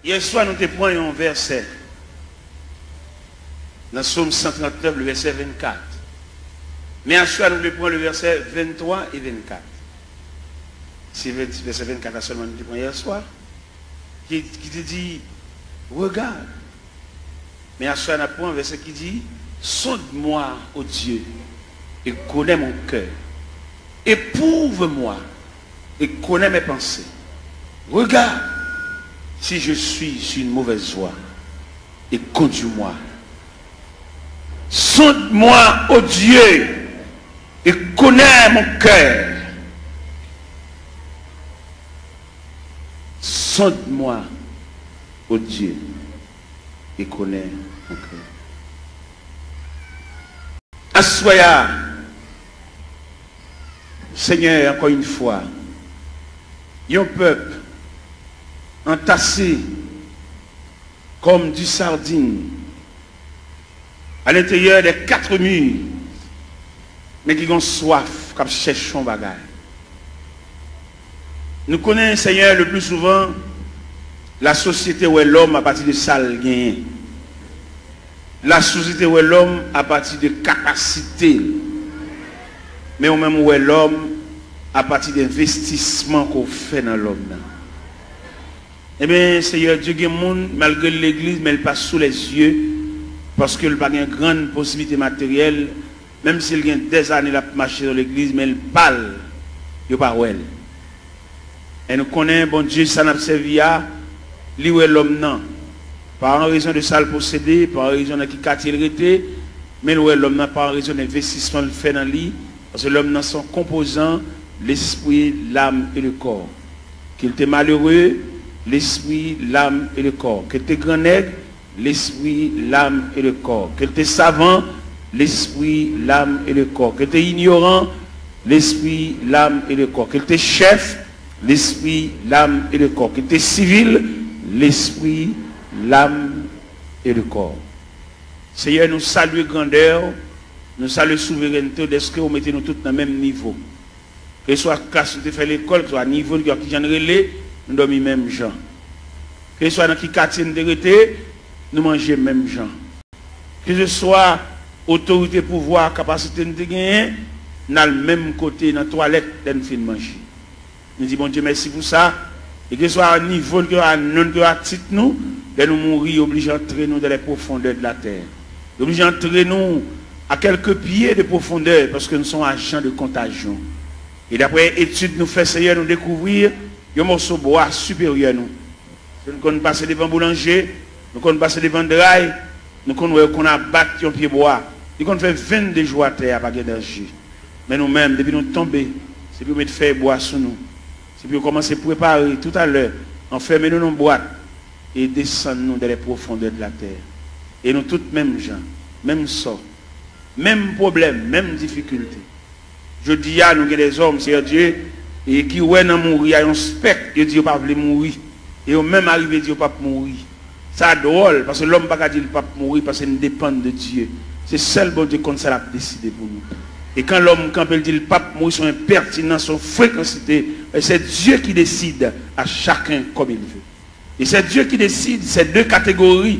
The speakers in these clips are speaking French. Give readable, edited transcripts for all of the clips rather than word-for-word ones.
Hier soir, nous te prenons un verset. Dans Psaume 139, le verset 24. Mais à soir, nous te prenons le verset 23 et 24. C'est le verset 24 à seulement nous te prenons hier soir. Qui te dit, regarde. Mais à soir, nous prenons un verset qui dit, sonde-moi, ô Dieu, et connais mon cœur. Éprouve-moi et connais mes pensées. Regarde si je suis sur une mauvaise voie et conduis-moi. Sonde-moi, ô Dieu, et connais mon cœur. Sonde-moi, ô Dieu, et connais mon cœur. Assoya, Seigneur, encore une fois, un peuple entassé comme du sardine à l'intérieur des 4 murs, mais qui ont soif, qui cherchent son bagage. Nous connaissons, Seigneur, le plus souvent la société où est l'homme à partir de sale gain. La société où est l'homme à partir de capacité. Mais au même où est l'homme à partir d'investissement qu'on fait dans l'homme. Eh bien, Seigneur Dieu, il y a des gens, malgré l'église, mais elle passe sous les yeux, parce qu'elle n'a pas une grande possibilité matérielle, même s'il y a des années à marcher dans l'église, mais elle parle, il n'y a pas où elle. Et nous connaissons, bon Dieu, ça n'a pas servi à lui où est l'homme, non. Par raison de ça le posséder, par raison de qui quartier était, mais où est l'homme, par raison d'investissement le fait dans lui, parce que l'homme dans son composant, l'esprit, l'âme et le corps. Qu'il était malheureux, l'esprit, l'âme et le corps. Qu'il était grand nègre, l'esprit, l'âme et le corps. Qu'il était savant, l'esprit, l'âme et le corps. Qu'il était ignorant, l'esprit, l'âme et le corps. Qu'il était chef, l'esprit, l'âme et le corps. Qu'il était civil, l'esprit, l'âme et le corps. Seigneur, nous saluons grandeur, nous saluons souveraineté, est-ce que vous mettez nous tous dans le même niveau? Que ce soit classe où tu fais l'école, que ce soit niveau qui j'en relais, nous dormons même gens. Que ce soit dans qui quartier nous nous mangeons même gens. Que ce soit autorité, pouvoir, capacité de gagner, dans le même côté, dans la toilette, nous faisons manger. Nous disons, bon Dieu, merci pour ça. Et que ce soit à niveau, que à non, que à titre nous, de nous mourir, obligés d'entrer nous dans les profondeurs de la terre. Obligés d'entrer nous à quelques pieds de profondeur, parce que nous sommes agents de contagion. Et d'après études, nous fait Seigneur, nous découvrir un morceau de bois supérieur nous. Nous connaissons passer devant boulanger, nous connaissons passer devant drail, nous connaissons qu'on a battu un pied bois. Nous connaissons fait 22 jours à terre à pas d'énergie. Mais nous-mêmes, depuis nous tomber, c'est pour mettre faire bois sur nous. C'est pour commencer à préparer tout à l'heure, enfermer nous dans une boîte et descendre nous dans les profondeurs de la terre. Et nous tous mêmes gens, même sort, même problème, même difficulté. Je dis à nous que des hommes, c'est Dieu, et qui ouais dans mourir, il y a un spectre, il dit qu'il ne peut pas mourir. Et au même arrivé, il dit qu'il ne peut pas mourir. Ça drôle, parce que l'homme ne peut pas dire qu'il ne peut pas mourir, parce qu'il dépend de Dieu. C'est seul bon Dieu comme ça l'a décidé pour nous. Et quand l'homme, quand il dit qu'il ne peut pas mourir, son impertinence, son fréquencité, c'est Dieu qui décide à chacun comme il veut. Et c'est Dieu qui décide ces deux catégories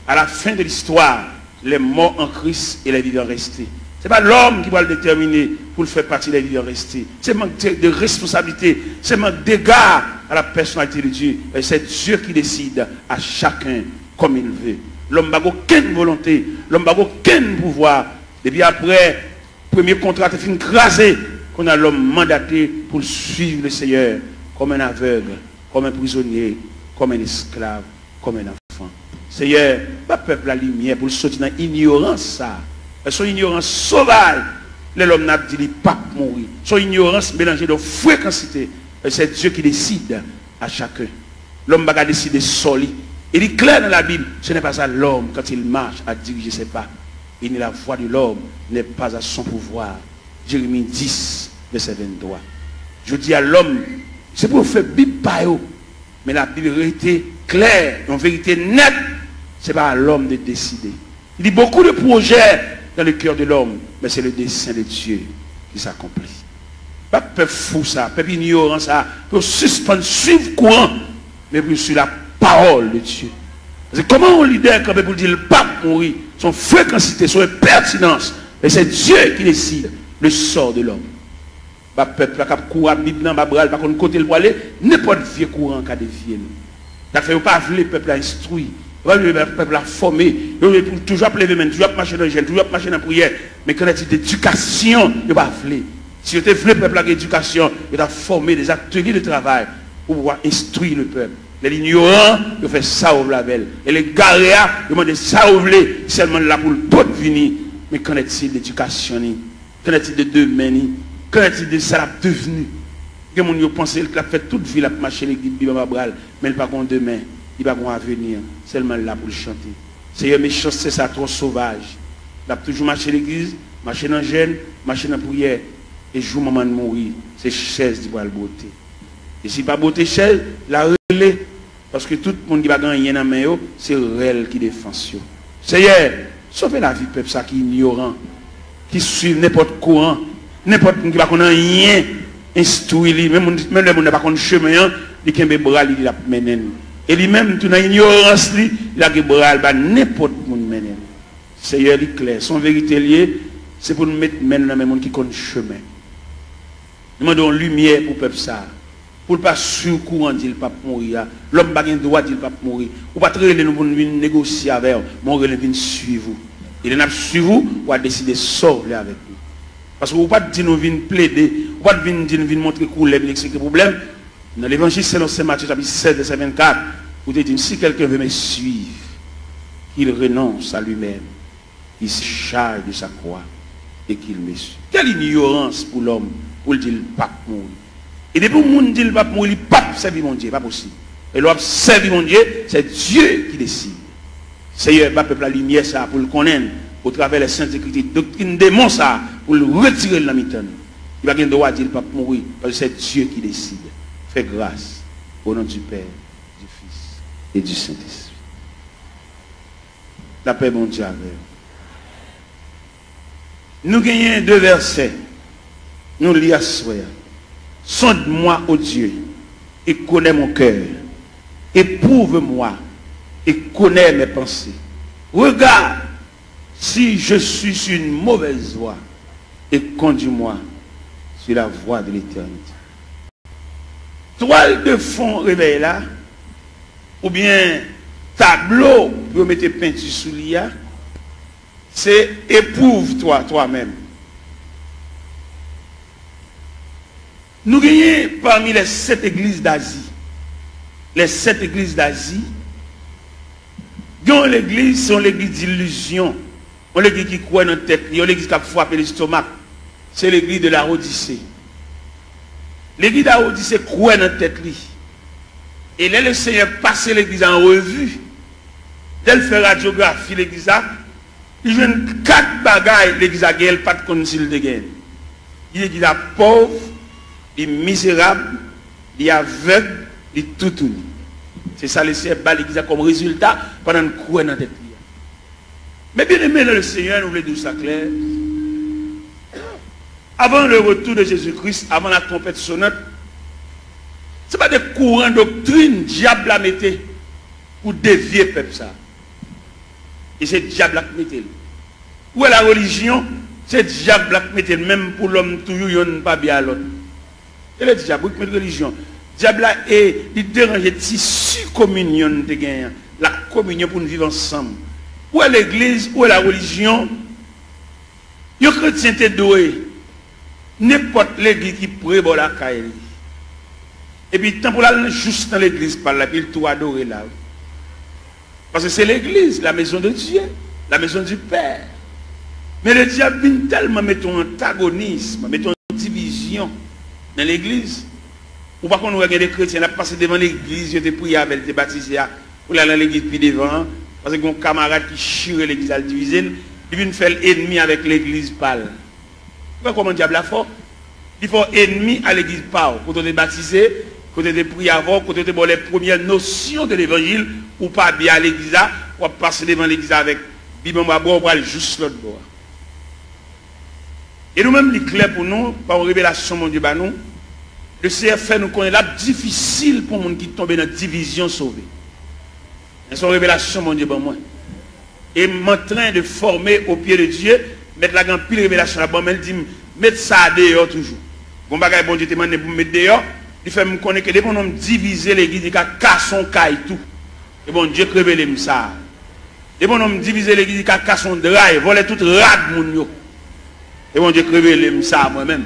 à la fin de l'histoire, les morts en Christ et les vivants restés. Ce n'est pas l'homme qui va le déterminer pour le faire partie des vivants restés. C'est manque de responsabilité, c'est manque d'égard à la personnalité de Dieu. Et c'est Dieu qui décide à chacun comme il veut. L'homme n'a aucune volonté, l'homme n'a aucun pouvoir. Et puis après, le premier contrat est fini crasé, qu'on a l'homme mandaté pour suivre le Seigneur comme un aveugle, comme un prisonnier, comme un esclave, comme un enfant. Seigneur, pas peuple la lumière pour sortir dans l'ignorance ça. Son ignorance sauvage, l'homme n'a dit qu'il ne peut pas mourir. Son ignorance mélangée de fréquencité. C'est Dieu qui décide à chacun. L'homme va décider solide. Il est clair dans la Bible, ce n'est pas ça l'homme quand il marche à diriger ses pas. Il n'est la voix de l'homme, n'est pas à son pouvoir. Jérémie 10, verset 23. Je dis à l'homme, c'est pour faire Bible par eux. Mais la Bible était claire, en vérité nette, ce n'est pas à l'homme de décider. Il y a beaucoup de projets dans le cœur de l'homme, mais c'est le dessein de Dieu qui s'accomplit. Pas peuple fou ça, peuple ignorant ça, pour suspendre, suivre courant, mais pour suivre la parole de Dieu. Comment un leader quand pour dire le pape mourir, son fréquencité, son pertinence, mais c'est Dieu qui décide le sort de l'homme. Le peuple a couru à Bible dans la bras, par contre côté le aller, n'importe vieux courant qu'a défié nous. Ça fait pas le peuple a instruit, le peuple a formé, toujours lever main, toujours marcher dans le gel, toujours marcher dans la prière, mais quand il y a d'éducation, il pas voulu. Si vous avez le peuple à l'éducation, il a formé des ateliers de travail pour pouvoir instruire le peuple. Les ignorants, ils font ça au label. Et les garéas, ils demandent ça au blé, seulement là pour le tout venir. Mais qu'en est-il d'éducation? Qu'en est-il de demain? Qu'en est-il de ça devenu? Que mon yo pense qu'il a fait toute vie, il a marché l'église, mais il n'a pas demain, il n'a pas avenir, seulement là pour le chanter. C'est méchant, c'est ça, trop sauvage. Il a toujours marché l'église, marché dans le jeûne, marché dans la prière, et jour moment de mourir, c'est chaise qui va le beauté. Et si pas beauté chaise, la relais, parce que tout le monde qui va gagner dans la main, c'est elle qui défend. Seigneur, sauvez la vie du peuple qui est ignorant, qui suit n'importe courant, n'importe qui va connaître rien, instruit, même le monde n'a pas connaître chemin, il a un bras, il a mené. Et lui-même, tout dans l'ignorance, il a un bras, n'importe qui mené. Seigneur, il est clair, son vérité liée, c'est pour nous mettre dans le monde qui connaît chemin. Nous demandons lumière pour le peuple ça. Pour ne pas sur courant dire le pape mourir. L'homme n'a pas le droit de dire le pape mourir. Ou pas très nous pour négocier avec vous. Mais on va suivre vous. Il est suivre vous pour décider de sortir avec nous. Parce que vous ne pouvez pas dire nous venir plaider. Vous ne pouvez pas dire nous venir montrer problème, expliquer problème. Dans l'évangile selon Saint Matthieu, chapitre 16, verset 24, vous dites si quelqu'un veut me suivre, qu'il renonce à lui-même, il se charge de sa croix et qu'il me suit. Quelle ignorance pour l'homme pour le dire le pape mourir. Et depuis que le monde dit le pape mourir, le pape servir mon Dieu, pas possible. Et l'homme servir mon Dieu, c'est Dieu qui décide. Seigneur, le peuple la lumière ça pour le connaître, au travers des saintes écritures, doctrine démon ça, pour le retirer de la mi-temps. Il va pas le droit de dire le pape mourir, parce que c'est Dieu qui décide. Fais grâce au nom du Père, du Fils et du Saint-Esprit. La paix, mon Dieu, avec nous gagnons 2 versets. Nous lisons ce sonde-moi, ô Dieu, et connais mon cœur. Éprouve-moi et connais mes pensées. Regarde si je suis sur une mauvaise voie et conduis-moi sur la voie de l'éternité. Toile de fond réveil là, ou bien tableau pour mettre peinture sous l'IA, c'est éprouve-toi toi-même. Nous gagnons parmi les 7 églises d'Asie. Les 7 églises d'Asie, l'église, sont l'église d'illusion. On l'église qui croit dans la tête, on l'église qui a frappé l'estomac. C'est l'église de la Odyssée. L'église de la Odyssée croit dans la tête. Et là, le Seigneur passe l'église en revue. Dès fait radiographie l'église, il joue 4 bagailles l'église a gagné, pas de concile de gain. Il est pauvre, il est misérable, il est aveugle, il est tout. C'est ça le Seigneur bat l'église comme résultat pendant une croix dans la tête. Mais bien aimé le Seigneur, nous voulons dire ça clair. Avant le retour de Jésus-Christ, avant la trompette sonnante, ce n'est pas des courants doctrine diable à mettre pour dévier le peuple ça. Et c'est diable à mettre. Où est la religion? C'est diable à mettre, même pour l'homme toujours, il n'y a pas bien à l'autre. Et le diable, qui met la religion. Diable est, il dérange le tissu communion de gagnant. La communion pour nous vivre ensemble. Où est l'église? Où est la religion? Les chrétiens sont doués. N'importe l'église qui pourrait voir la caille. Et puis, tant pour aller juste dans l'église, par là, puis il tout adorer là. Parce que c'est l'église, la maison de Dieu, la maison du Père. Mais le diable vient tellement mettre un antagonisme, mettre une division dans l'église. Ou pas qu'on nous regarde des chrétiens, là, passer devant l'église, je te prie avec, te baptisé, pour aller dans l'église puis devant, parce que mon camarade qui chire l'église à le diviser, il vient faire l'ennemi avec l'église pâle. Comment le diable a fort? Il faut ennemi à l'église pâle. Quand on est baptisé, quand on est prié avant, quand on est les premières notions de l'évangile, ou pas bien à l'église, ou passer devant l'église avec bibamba bois, ou aller juste l'autre bois. Et nous-mêmes, il est clair pour nous, par une révélation, mon Dieu, bah nous, le CFR nous connaît là, difficile pour les gens qui tombent dans la division sauvée. C'est une révélation, mon Dieu, pour moi. Et je suis en train de former au pied de Dieu, mettre la grande pile révélation là-bas, mais il dit, mettre ça dehors toujours. Bon bagay, bon Dieu te demande pour mettre dehors, il fait me connaître que dès qu'on diviser l'église, il y a casson caille tout. Et bon Dieu révèle ça. Dès qu'on diviser l'église, il y a casson drive, voler tout rad moun yo. Et bon Dieu révèle ça moi-même.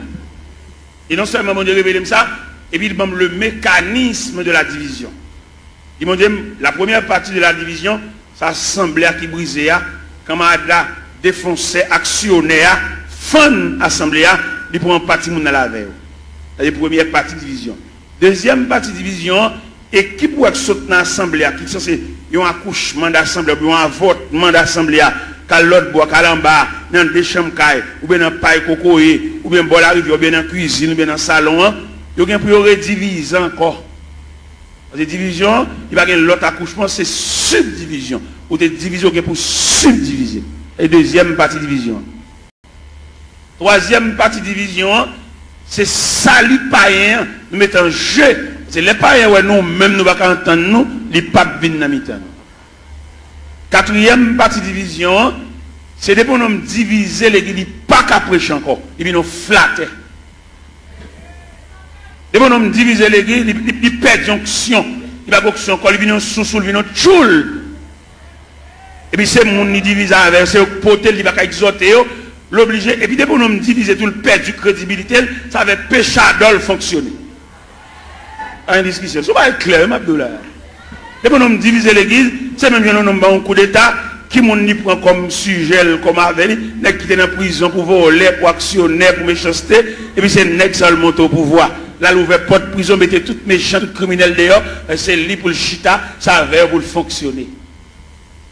Et non seulement mon Dieu révèle ça, et puis il donne le mécanisme de la division. Il m'a dit, la première partie de la division, ça assemblée qui brisait, quand on a défoncé, actionné, fan assemblée, il prend une partie de la veille. C'est la première partie de division. Deuxième partie de division, équipe qui saute dans l'assemblée, qui est censé un accouchement d'assemblée, ou un votement d'assemblée, quand l'autre boit, quand l'autre bas, dans des chambres, ou bien dans le paille cocoé, ou bien dans la rivière, ou bien dans la cuisine, ou bien dans le salon, il y a pour rediviser encore. Parce que division, il va y avoir l'autre accouchement, c'est subdivision. Ou des divisions qui pour subdiviser. Et deuxième partie division. Troisième partie division, c'est salut païen, nous mettons en jeu. C'est les païens, ouais, nous, même nous ne pouvons pas entendre nous, les papes viennent dans le temps. Quatrième partie division, c'est des pour nous diviser l'église, ils ne pas qu'à prêcher encore, ils viennent nous flatter. Des pour nous diviser l'église, ils perdent jonction, ils ne pas jonction encore, ils viennent sous, ils viennent tchoul. Et puis c'est mon qui divise avec, c'est potel, il va qu'à exhorter, l'obliger. Et puis dès pour nous diviser tout le perdre du crédibilité, ça va péchadol fonctionner. En discussion. Ce n'est pas clair, Abdoulaye. Et pour nous diviser l'église, c'est même un coup d'État qui m'ont prend comme sujet, comme avec, qui est dans la prison pour voler, pour actionner, pour méchanceté, et puis c'est nèg seulement au pouvoir. Là, l'ouvert porte prison, mettez tout méchant, tout criminel dehors, c'est lui pour le chita, ça va pour le fonctionner.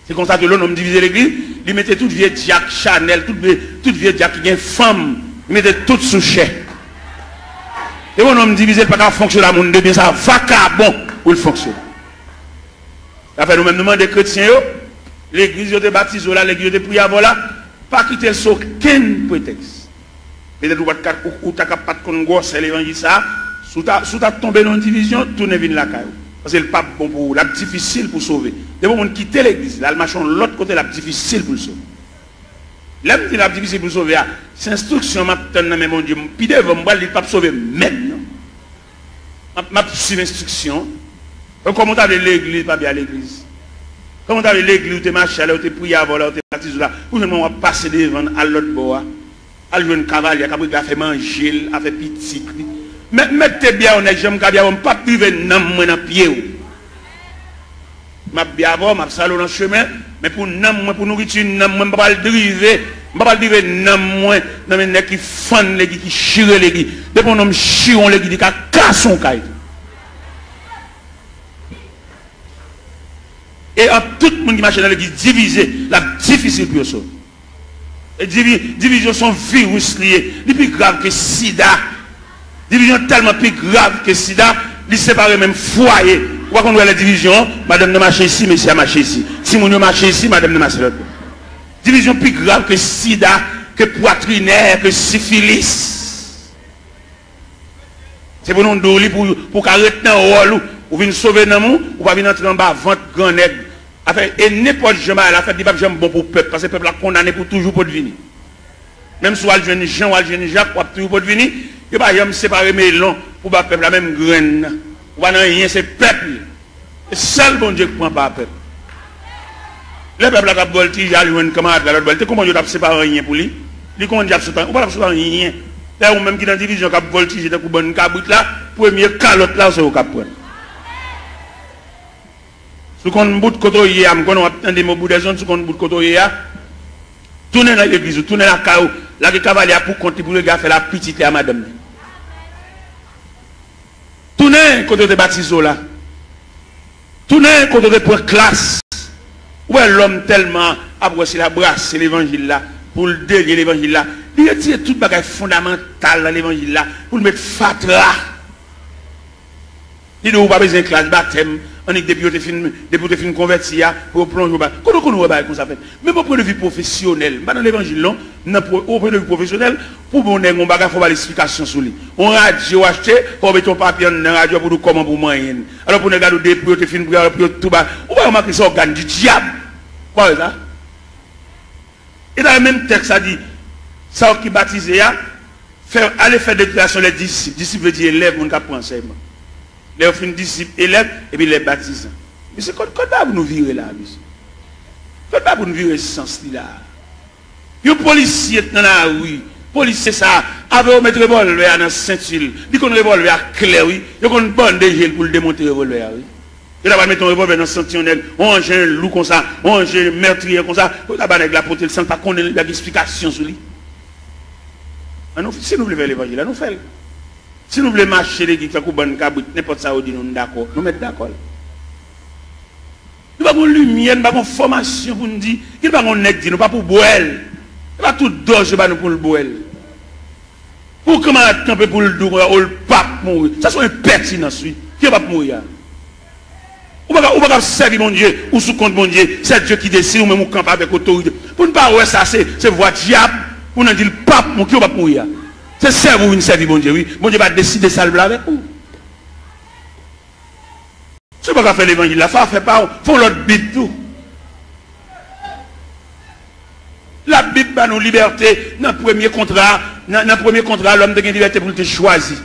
C'est comme ça que l'on divise l'église, il mettait tout vieux Jack Chanel, tout vieux Jack qui est femme, il mettait tout sous chèque. Et on me divise pas qu'à fonctionner à mon bien ça vacabon pour le fonctionner. Après nous-mêmes nous demandons des chrétiens, l'église de baptisé là, l'église de prière là, pas quitter sur aucun prétexte. Peut-être ou t'as pas de congosse l'évangile ça, sous ta tombé dans une division, tout ne vient la caillou. Parce que le pape bon pour la difficile pour sauver. Dès qu'on quitte l'église, là le machin l'autre côté la difficile pour le sauver. L'homme dit la difficile pour sauver, c'est instruction maintenant mais mon Dieu, puis devant moi il pas sauver maintenant. M'a suivre l'instruction. Comment tu as l'église, pas bien l'église. Comment tu as l'église où tu marches là, où tu pries avant là, où tu baptises là, où tu vas passer devant à l'autre bord. À jouer un cavalier, qui a fait manger, a fait petit. Mais mettez bien honnête, j'aime bien, on ne peut pas priver dans pied. Je vais bien avoir, je vais saluer dans le chemin, mais pour nourriture, je ne vais pas le driver. Je ne vais pas le driver dans les gens qui font les qui chirent les qui. Depuis qu'on chire les qui, qui cassent son caille. Et en tout le monde qui marche dans l'église divisé, la difficile pour eux. Et division sont virus liés, les plus grave que sida. Division tellement plus grave que sida, ils séparent même foyer. Pourquoi qu'on voit la division, madame ne marche ici, monsieur a marché ici. Si mon ne marche ici, madame ne marche l'autre. Division plus grave que sida, que poitrinaire, que syphilis. C'est pour nous donner pour arrêter dans le rôle, ou venir sauver dans le monde, ou pas venir entrer en bas, vente grand nègre. Et n'importe jamais, la fête, il va pas bon pour le peuple, parce que le peuple a condamné pour toujours pour devenir. Même si on jeune Jean ou on jeune Jacques, on toujours pour devenir, il va pas séparer mes longs pour le peuple, la même graine. On va rien, c'est le peuple. C'est seul bon Dieu qui prend pas le peuple. Le peuple a voltigé, il a un camarade, comment il a séparé rien pour lui? Il dit a séparé, on va pas séparer rien. Là, ou même qui dans la division, il a voltigé, il a une caboute là, premier calotte là, c'est au cap. Si on bout de côté, on attend des mots de zone, si on bout de côté, tournez dans l'église, tournez dans la caillou, là, le cavalier pour compter pour le gars faire la petite à madame. Tournez côté de baptiso là. Tournez côté de point classe. Où est l'homme tellement abrossé la brasse, l'évangile là, pour le délier l'évangile là. Il retire tout bagage fondamental dans l'évangile là, pour le mettre fatra. Il ne doit pas besoin de classe baptême. On est depuis fin converti pour plonger. Comment on va comme ça fait? Même au point de vue professionnel, dans l'évangile, au point de vue professionnel, pour mon on va faire l'explication sur lui. On radio acheté, on met ton papier dans la radio pour nous comment pour moyen. Alors pour nous regarder depuis fin pour tout bas, on va remarquer ça organe du diable. Quoi ça? Et dans le même texte, ça dit, ça qui baptise, aller faire déclaration les disciples. Disciples veut dire élève, on apprend enseignement. Les fins disciples, élèves, et puis les baptisants. Mais c'est quoi pour nous virer là, monsieur? Quoi pour nous virer ce sens-là? Les policiers dans la rue, policiers ça, avec mettre revolver dans la ceinture, dit qu'on revolver clair, oui, ils ont une bonne gel pour le démonter le revolver, oui. Il va mettre un revolver dans le sentinelle, on range un loup comme ça, on range un meurtrier comme ça, on va avec la portée, sans pas qu'on ait l'explication sur lui. Si nous voulons faire l'évangile, nous faisons. Si nous voulons marcher l'église, n'importe ça, nous d'accord. Nous mettons d'accord. Nous n'avons pas de lumière, nous n'avons pas de formation pour nous dire, nous n'avons pas de nous pas pour boire. Nous n'avons pas tout d'orge pour le boire. Pour comment camper pour le dos, ou le pape mourir. Ça c'est un pertinence, oui. Qui va mourir? Ou pas servir mon Dieu, ou sous compte mon Dieu, c'est Dieu qui décide, ou même ou camper avec autorité. Pour ne pas voir ça, c'est voix diable, pour nous dire le pape, qui va mourir. C'est ça vous une servir mon Dieu, oui. Mon Dieu va décider ça avec vous. Ce n'est pas qu'à faire l'évangile, la femme fait pas, faut l'autre Bible tout. La Bible va nous liberté. Dans le premier contrat, l'homme a une liberté pour te choisir.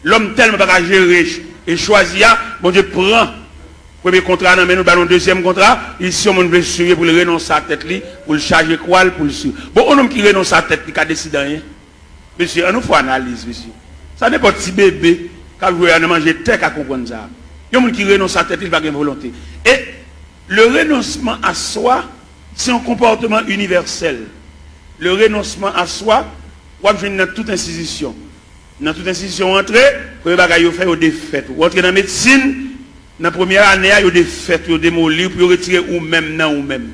L'homme tellement pas gérer et choisir, mon Dieu prend. Premier contrat, nous avons deuxième contrat. Ici, on veut suivre pour le renoncer à la tête, pour le charger quoi, pour le suivre. Bon, un homme qui renonce à la tête, il a décidé rien. Monsieur, on nous faut analyse, monsieur. Ça n'est pas petit bébé qui a joué à manger tête à comprendre ça. Il y a des gens qui renoncent à la tête, il va avoir une volonté. Et le renoncement à soi, c'est un comportement universel. Le renoncement à soi, on va dans toute institution. Dans toute institution, entrer, pour les faire des fêtes. Ou entrer dans la médecine, dans la première année, il y a des fêtes, il y a des démolir, pour retirer ou même non, ou même.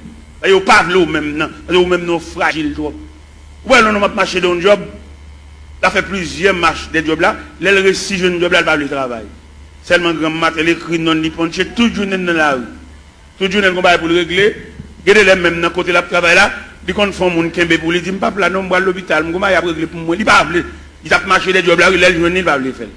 Il n'y a pas de ou même non, ou même non fragile. Ouais, on va marcher dans un job. Ça fait plusieurs marches des jobs là. Les récits jeunes jobs là, ils ne travail. Seulement grand matin, les cris non niponché, tout journée dans la rue. Tout journée qu'on va pour le régler. Regardez les mêmes dans côté là travail là. Ils font mon kembe pour lui dire pas là non moi l'hôpital, moi il a régler pour moi, il pas veut. Il a marché des jobs là, les journées il va le faire.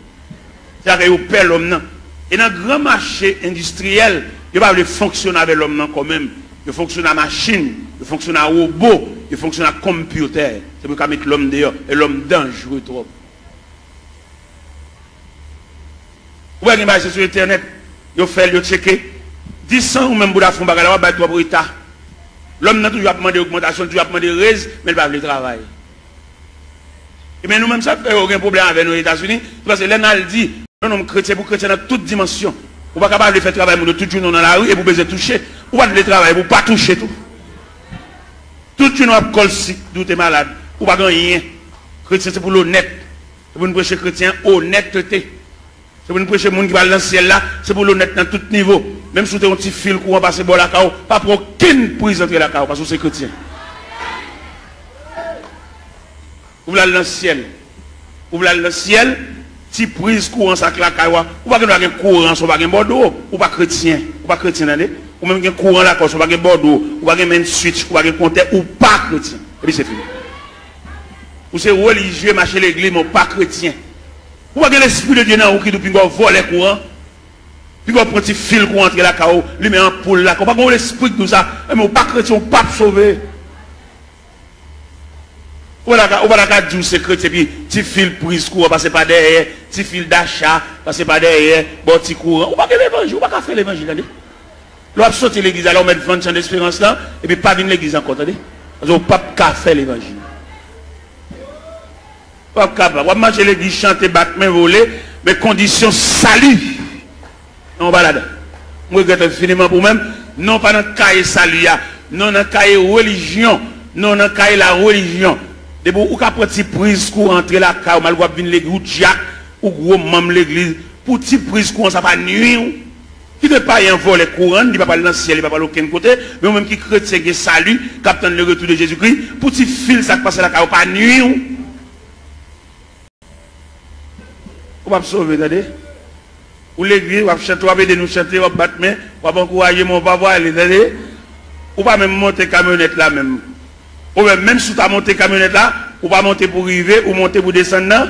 C'est-à-dire qu'il perd l'homme non. Et dans le grand marché industriel, il va fonctionner avec l'homme non quand même. Il fonctionne à machine, il fonctionne à robot, il fonctionne à computer. C'est pour qu'on mette l'homme dehors. Et l'homme dangereux trop. Vous voyez une sur Internet, il fait, il checker. 10 ans ou même pour la fond, il va battre pour l'État. L'homme n'a toujours demandé augmentation, toujours demandé raise, mais il va le travail. Et bien nous-mêmes, ça fait aucun problème avec nos États-Unis. Parce que l'État dit, un homme chrétien pour chrétien dans toute dimension. Vous n'êtes pas capable de faire travail de tout le monde dans la rue et vous pouvez toucher. Vous ne pouvez pas travailler, vous ne pouvez pas toucher tout. Tout le monde a si vous êtes malade. Vous ne pouvez pas rien. Chrétien, c'est pour l'honnête. C'est pour nous prêcher chrétien honnêteté. C'est pour nous prêcher les gens qui va dans le ciel là. C'est pour l'honnête dans tout niveau. Même si vous avez un petit fil courant passer par la cao, pas pour aucune prise entre la cao parce que c'est chrétien. Vous voulez aller dans le ciel. Vous voulez aller dans le ciel. Si prise courant ça la caille, ou pas que courant, ou pas que Bordeaux, ou pas chrétien, ou même que courant là, ou pas que Bordeaux, ou pas que main switch, ou pas que compteur, ou pas chrétien. Et puis c'est fini. Ou c'est religieux, marcher l'église, mais pas chrétien. Ou pas que l'esprit de Dieu n'a aucun qui doit voler courant, puis qu'on prend un petit fil courant entre la caille, lui met en poule là, ou pas que l'esprit de tout ça, mais pas chrétien, ou pas sauvé. Ou va la dire c'est chrétien, puis petit fil prise courant, passer par derrière, petit fil d'achat, passer par derrière, bon petit courant. Ou pas que l'évangile, ou pas faire l'évangile, L'on a sorti l'église, alors on met 20 ans d'espérance là, et puis pas venir l'église encore, attendez. Parce qu'on ne peut pas faire l'évangile. Pas capable. On va marcher l'église, chanter, battre, main, voler, mais conditions salut. On va là-dedans. Je regrette infiniment pour même, non pas dans le cahier salut, non dans le cahier religion, non dans le cahier la religion. De bon, ou qu'à petit prise pour entrer la carte, mal voir venir l'église, ou Jack, ou gros membre l'église, pour petit prise courant, ça va nuire. Qui ne pas y envoler courant, il ne va pas aller dans le ciel, il ne va pas aller aucun côté, mais même qui chrétien qui salut, capitaine le retour de Jésus-Christ, pour petit fil, ça passe la carte, pas nuire. On va sauver, attendez. ou l'église, ou chanter, ou aider nous chanter, ou battre main, ou encourager mon papa, aller, ou pas même monter camionnette là même. Ou même si tu as monté camionnette là, ou pas monter pour arriver, ou monter pour descendre là.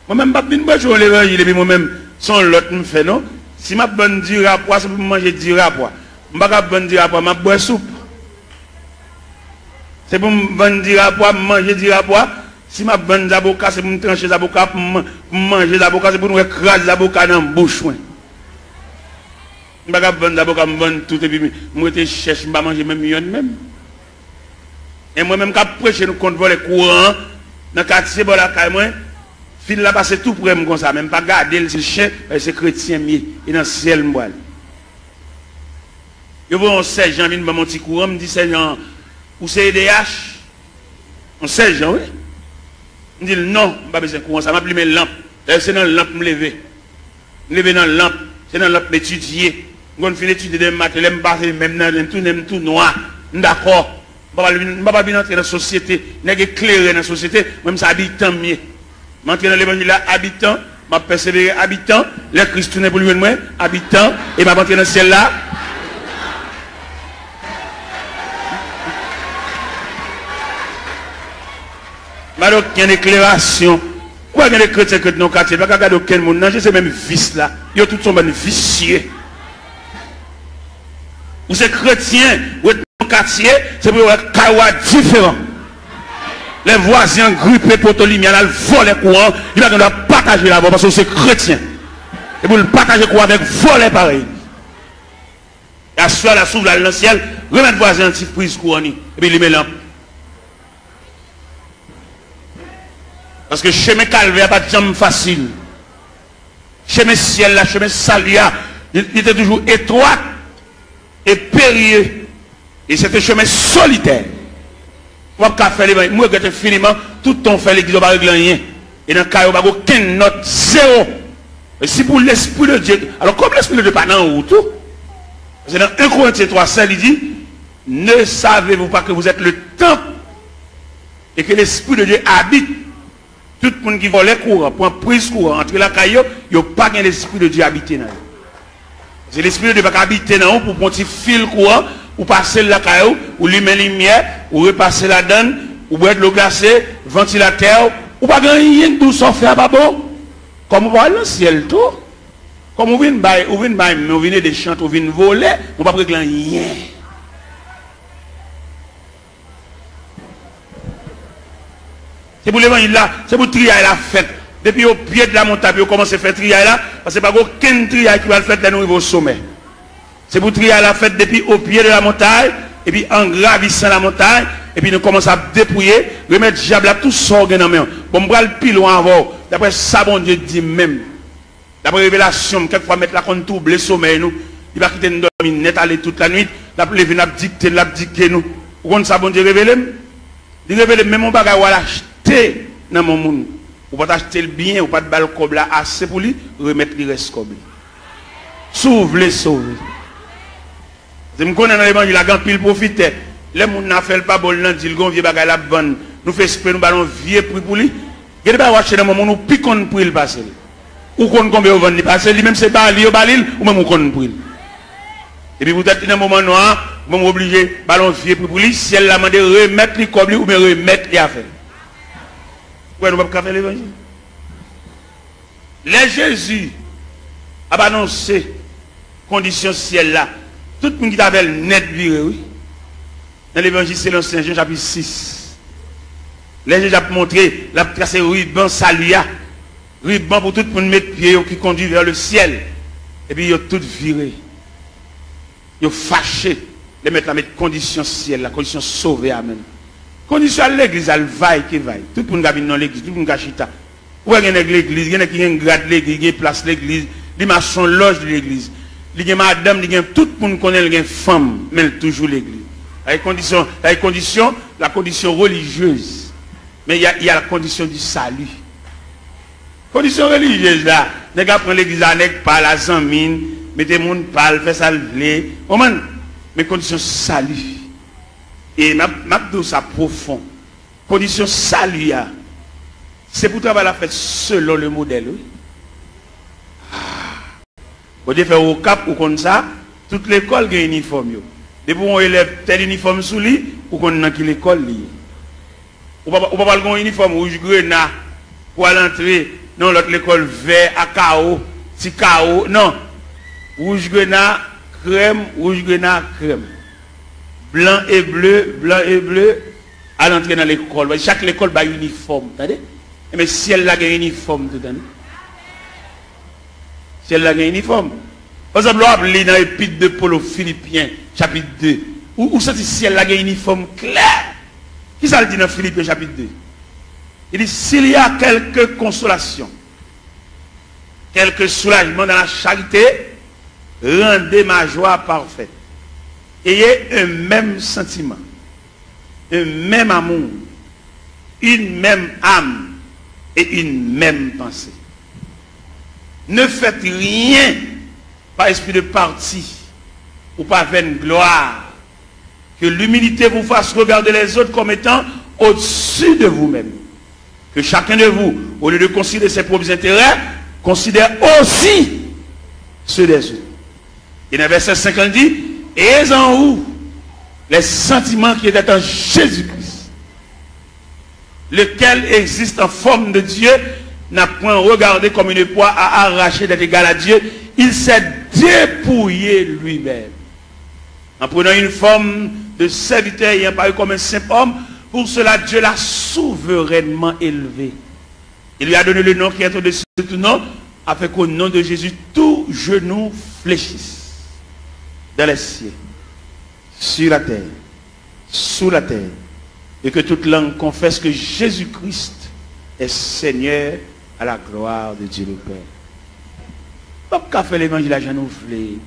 Moi-même, je ne vais pas l'évangile, et puis moi-même, sans l'autre me fait, non? Si je bonne du rapport, c'est pour manger du rapport. Je ne vais pas bonne du rapport, je bois soupe. C'est pour me du rapport, manger du rapport. Si je bonne d'avocat, c'est pour me trancher d'avocat, pour manger d'avocat, c'est pour nous écraser d'avocat dans la bouche. Je ne vais pas bonne d'avocat, je bonne tout, et puis je cherche, je ne vais pas manger même million même. Et moi-même, quand je prêche, nous comptons les courants, dans le quartier, dans la caille, fil là passe tout pour comme ça, même pas garder le chien, c'est chrétien mieux, et dans le ciel moi. Je vois un sergent vient mon petit courant, me dit sergent, ou c'est EDH? Un sergent, oui. Je dis non, je pas besoin de courant, ça m'a pris mes lampes. C'est dans la lampe me lever. Me lever dans la lampe, c'est dans la lampe d'étudier. Je finis d'étudier des maths, je me passe même tout noir. D'accord. Je ne vais pas bien entrer dans la société, je ne vais pas éclairer dans la société, même ça habitant mieux. Je suis dans l'évangile là, habitant, je persévérer habitant, le Christ tourne pour lui moi, habitant, et je vais entrer dans le ciel là. Alors, il y a une éclairation. Pourquoi il y a des chrétiens qui sont dans le quartier? Pas regarder aucun monde, non, c'est même vice là. Ils ont tous sont vicieux. Ou ces chrétiens, ou dans le quartier, c'est pour un kawa différent. Les voisins grippés pour tout lumière, ils volent les courants, ils doivent partager là-bas parce que c'est chrétien. Et pour le partager quoi avec voler pareil. Et à ce la s'ouvre dans le ciel, remettre voisin petit prise courant et puis il met lampe. Parce que chemin calvaire pas de jambe facile. Chemin ciel là, chemin salia, il était toujours étroit et périlleux. Et c'était un chemin solitaire. Moi, je fais les moi, je finiment, tout ton fait l'église, je ne rien. Et dans le cas, il n'y a aucune note, zéro. Et si pour l'Esprit de Dieu, alors comme l'Esprit de Dieu n'est pas dans tout, c'est dans 1 Corinthiens 3, il dit, ne savez-vous pas que vous êtes le temple et que l'Esprit de Dieu habite. Tout le monde qui vole les courants, pour prise courant, entre la caillou, il n'y a pas l'Esprit de Dieu habité dans eux. C'est l'Esprit de Dieu qui habite dans eux pour un petit fil courant, ou passer la caillou, ou lui mettre lumière, ou repasser la donne, ou boire de l'eau glacée, ventilateur, ou pas rien de tout ça faire pas bon. Comme vous voyez le ciel tout, comme vous venez des chants, vous venez voler, vous ne pouvez pas rien. C'est pour l'évangile là, c'est pour trier la fête. Depuis au pied de la montagne, vous commencez à faire trier là, parce que pas aucun trier qui va le faire là, nous au sommet. C'est pour trier la fête depuis au pied de la montagne, et puis en gravissant la montagne, et puis nous commençons à dépouiller, remettre diable à tout ça dans la main. Bon, on va le plus loin avant. D'après ça, bon Dieu dit même. D'après révélation, quelquefois mettre la compte trouble le sommeil, nous. Il va quitter nous dormir net aller toute la nuit. D'après lever, n'a dicté nous. Vous comprenez ça, bon Dieu révélé? Il révèle même mon bagage, ou l'acheter dans mon monde. Ou pas acheter le bien, ou pas de balle comme là, assez pour lui, remettre le reste comme lui. Sauve les sauver. Je me connais dans l'évangile, la grande pile profite. Les gens n'a fait pas bon, ils disent qu'on vieux bagage la bonne. Nous faisons esprit, nous ballons vieux prix pour lui. Il y a des gens dans le moment où nous piquons pour il passer. Ou qu'on combien on vend passer, lui même c'est pas lui au balil, ou même on compte pour il. Et puis vous êtes dans un moment noir, vous êtes obligé ballon vieux prix pour lui, si elle l'a demandé remettre les comme lui ou bien remettre les affaires. Pourquoi nous ne pouvons pas faire l'évangile? Les Jésus a annoncé condition ciel là. Tout le monde qui t'appelle net viré, oui. Dans l'évangile selon Saint Jean chapitre 6. Les Jésus a montré la tracé ruban salia. Ruban pour tout le monde mettre pied qui conduit vers le ciel. Et puis ils ont tout viré. Ils ont fâché. Les mettre la mettre condition ciel, la condition sauvée, amen. Condition à l'église, elle vaille qui vaille. Tout le monde a dans l'église, tout le monde a chita. Où est-ce qu'il y a l'église? Il y a qui a une grade l'église, il y a place l'église, il y a son loge de l'église. Il y a madame, il y a tout le monde connaît, il y a une femme, mais toujours l'église. La condition religieuse. Mais il y a la condition du salut. Condition religieuse là, les gars prennent l'église avec pas la zamine, mettez mon pal, fait ça lever. Mais condition salut. Et m'a dit ça profond. Condition salut, C'est pour travailler la fête selon le modèle. Oui. Vous devez faire au cap ou comme ça, toute l'école a un uniforme. Depuis qu'on élève tel uniforme sous lui, ou qu'on a l'école. Ou pas avoir un uniforme rouge grenat pour aller entrer dans l'autre école vert à chaos, si chaos. Non. Rouge grenat, crème, blanc et bleu, à l'entrée dans l'école. Chaque école a un uniforme. Mais si elle a un uniforme, tout le si elle a un uniforme. Par exemple, on a dans l'épître de Paul aux Philippiens, chapitre 2. Où ça dit si elle a un uniforme clair? Qui ça le dit dans Philippiens, chapitre 2? Il dit, s'il y a quelque consolation, quelque soulagement dans la charité, rendez ma joie parfaite. Ayez un même sentiment, un même amour, une même âme et une même pensée. Ne faites rien par esprit de parti ou par vaine gloire. Que l'humilité vous fasse regarder les autres comme étant au-dessus de vous-même. Que chacun de vous, au lieu de considérer ses propres intérêts, considère aussi ceux des autres. Et dans le verset 50 dit, ayez en vous les sentiments qui étaient en Jésus-Christ, lequel existe en forme de Dieu, n'a point regardé comme une proie à arracher d'être égal à Dieu. Il s'est dépouillé lui-même. En prenant une forme de serviteur ayant paru comme un simple homme, pour cela Dieu l'a souverainement élevé. Il lui a donné le nom qui est au-dessus de tout nom, afin qu'au nom de Jésus, tout genou fléchisse. Dans les cieux, sur la terre, sous la terre, et que toute langue confesse que Jésus-Christ est Seigneur à la gloire de Dieu le Père. Pas qu'à faire l'évangile à Jean-Ouflé.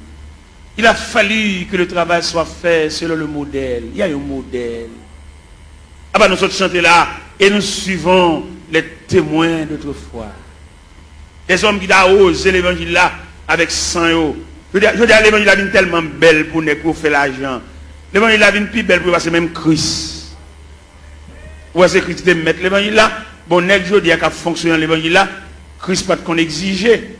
Il a fallu que le travail soit fait selon le modèle. Il y a un modèle. Ah ben nous sommes chantés là et nous suivons les témoins d'autrefois. Les hommes qui ont osé l'évangile là avec sang. Je veux dire, l'évangile est tellement belle pour faire l'argent. L'évangile est plus belle pour passer même Christ. Ou est-ce que Christ te mettre l'évangile là? Bon, je dis qu'à fonctionner l'évangile là, Christ pas qu'on exigeait.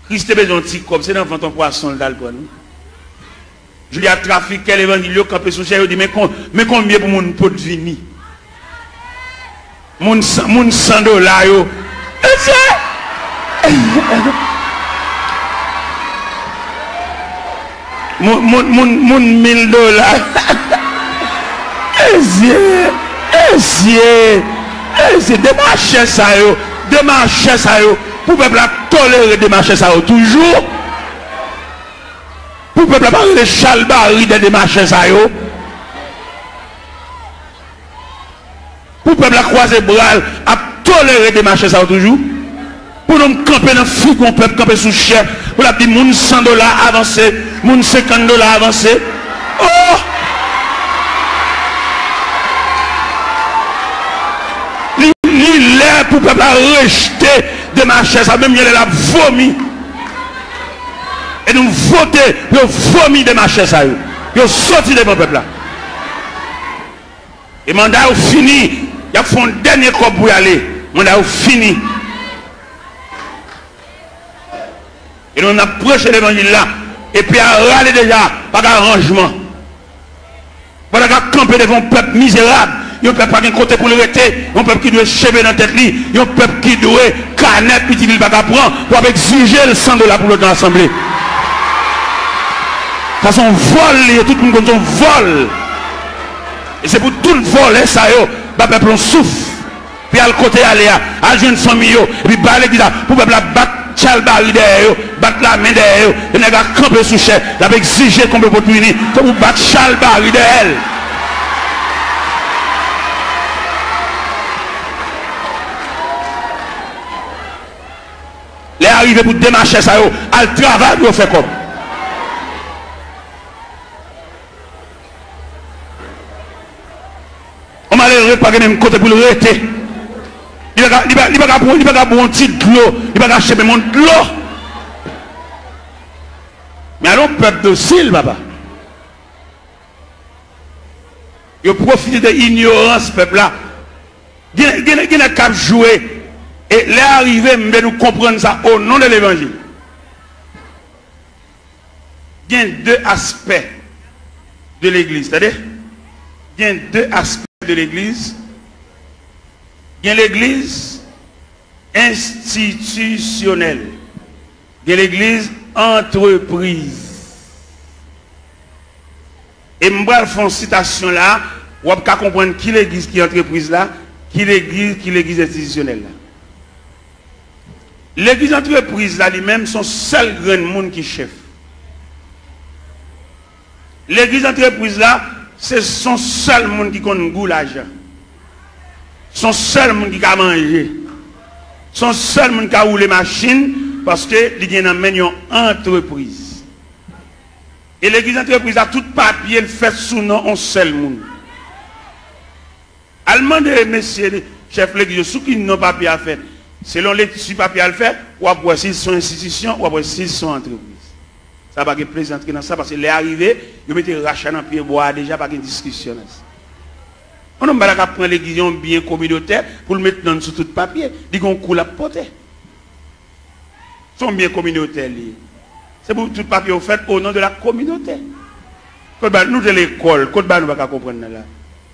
Christ est besoin de petit comme c'est dans ton poisson là pour nous. Je dis à trafiquer l'évangile quand peut soucier, dit mais combien pour mon pot de vini? Mon $100 yo. Mon $1000. C'est démarcher ça yo, démarcher ça yo. Pour le peuple tolérer démarcher ça yo toujours. Pour le peuple parler de chalbari de démarcher ça yo. Pour le peuple croiser bras à tolérer démarcher ça yo toujours. Pour nous camper dans le frigo, peuple camper sous chef. Pour la dire moun $100 avancé, moun $50 avancé. Oh! Il est pour le peuple rejeter de marcher ça, même il a vomi. Et nous voter, il a vomi de marcher ça. Il a sorti de mon peuple là. Et le mandat est fini. Il a fait un dernier corps pour y aller. Le mandat est fini. Et nous avons approché l'évangile là. Et puis à râler déjà, pas d'arrangement. Pas de camper devant un peuple misérable. Il y a un peuple qui a un côté pour le rester. Un peuple qui doit chever dans la tête. Il y a un peuple qui doit canette, puis il ne va pas prendre pour exiger le $100 pour l'autre assemblée. Ça c'est un vol, tout le monde comme un vol. Et c'est pour tout le vol, ça y est, le peuple souffre. Puis à le côté, aller à une famille, et puis à l'église, pour le peuple battre Chalbari derrière, battre la main derrière, et il a campé sous chef, il a exigé qu'on peut pour unir, pour battre Chalbari derrière. Les arrivés pour démarcher ça, à le travail, vous faites comme. On m'a l'air pas même côté pour le rester. Il va pas boire un petit de l'eau, il va pas acheter mon de l'eau. Mais alors, peuple docile, papa. Il profite de l'ignorance, peuple là. Il y a cap jouer. Et là arrivé, nous comprendre ça au nom de l'évangile. Il y a deux aspects de l'église. C'est-à-dire, il y a deux aspects de l'église. Il y a l'église institutionnelle. Il y a l'église entreprise. Et je vais faire une citation là, vous pouvez comprendre qui l'église qui est entreprise là, qui l'église institutionnelle là. L'église entreprise là lui-même son seul grand monde qui chef. L'église entreprise là, c'est son seul monde qui connaît goût l'argent. Son seul monde qui a mangé. Son seul monde qui a roulé machine parce que il y a une entreprise. Et l'église entreprise a tout papier fait sous nom un seul monde. Allemand de messieurs chef l'église sous qui n'ont papier à faire. Selon les papiers à le faire, ou après s'ils sont institutions, ou après s'ils sont entreprises. Ça va pas plaisir entrer dans ça parce que les arrivés, ils mettent rachat dans pied bois déjà pas de discussion. On n'a pas prendre l'église bien communautaire pour le mettre dans sous tout papier, dit qu'on coule à porter. Sont bien communautaires liés. C'est pour tout papier au fait au nom de la communauté. Nous de l'école, quand nous pas comprendre là.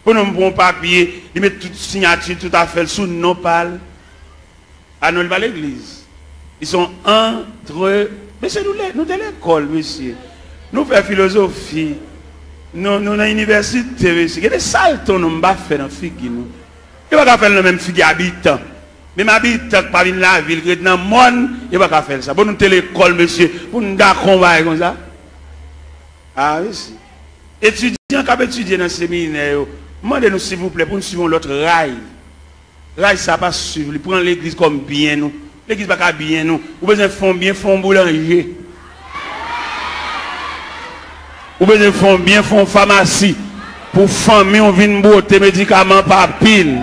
Pour nous bon papier, ils mettent toute signature, tout à fait sous non parle. À nous pas l'église. Ils sont entre. Mais c'est nous de l'école, monsieur. Nous faisons philosophie. Nous dans l'université, monsieur. Il y a des saltos nous pas faire dans figue nous. Il va pas faire le même figue habitant. Même habitant pas dans la ville, dans le monde, il va pas faire ça. Pour nous de l'école, monsieur, pour nous dar combat comme ça. Ah oui. Étudiants qui étudié dans le séminaire, demandez-nous s'il vous plaît pour nous suivre l'autre rail. Rail ça pas suivre, il prend l'église comme bien nous. L'église pas bien nous. Vous besoin font bien font boulanger. Vous besoin font bien font pharmacie. Pour famille on vient botter médicaments par pile.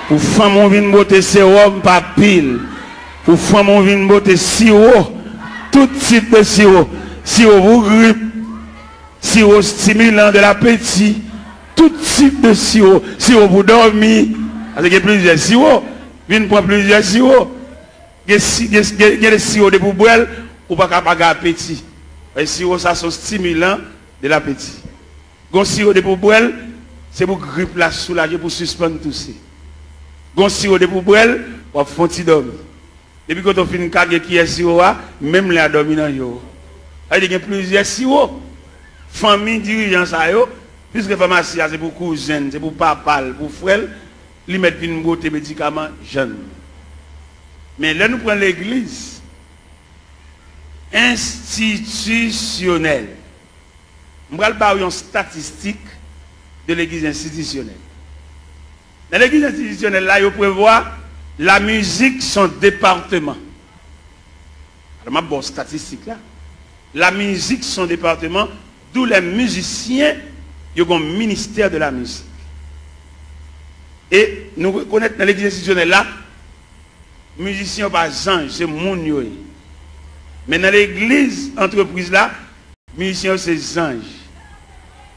Pour femme on vient botter sérum par pile. Pour femme on vient botter sirop. Tout type de sirop. Sirop pour grippe. Sirop stimulant de l'appétit. Tout type de sirop. Sirop pour dormir. Parce qu'il y a plusieurs sirops. Viens prendre plusieurs sirops. Il y a des sirops de poubelle ou pas capable d'appétit. Les sirops, ça sont stimulants de l'appétit. Les sirops de poubelle, c'est pour grippe la soulager, pour suspendre tout ça. Les sirops de poubelle, pour faire un petit dormir. Depuis quand on finit de qui est sirop, même les dormir dans yo. Il y a plusieurs sirops. Famille, dirigeants, puisque pharmacie, c'est pour cousins, c'est pour papa, pour frère. Ils mettent une beauté médicaments jeunes. Mais là, nous prenons l'église institutionnelle. Je vais parler une statistique de l'église institutionnelle. Dans l'église institutionnelle, là, il prévoit la musique, son département. Alors, je vais statistique là. La musique, son département, d'où les musiciens, ils ont un ministère de la musique. Et nous reconnaissons dans l'église institutionnelle là, musiciens pas ange, c'est mon yoé. Mais dans l'église entreprise là, musiciens c'est ange.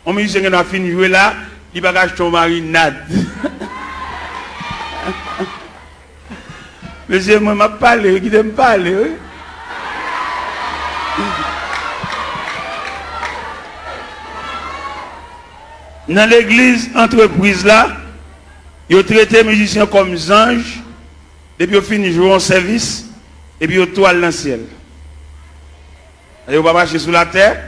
Un musicien qui a fini de jouer là, il va acheter ton marinade. Monsieur, moi, je parle, qui t'aime parler, oui. Dans l'église entreprise là, ils ont traité les musiciens comme des anges, depuis qu'ils finissent de jouer en service, et puis ils toilent dans le ciel. Ils ne vont pas marcher sous la terre,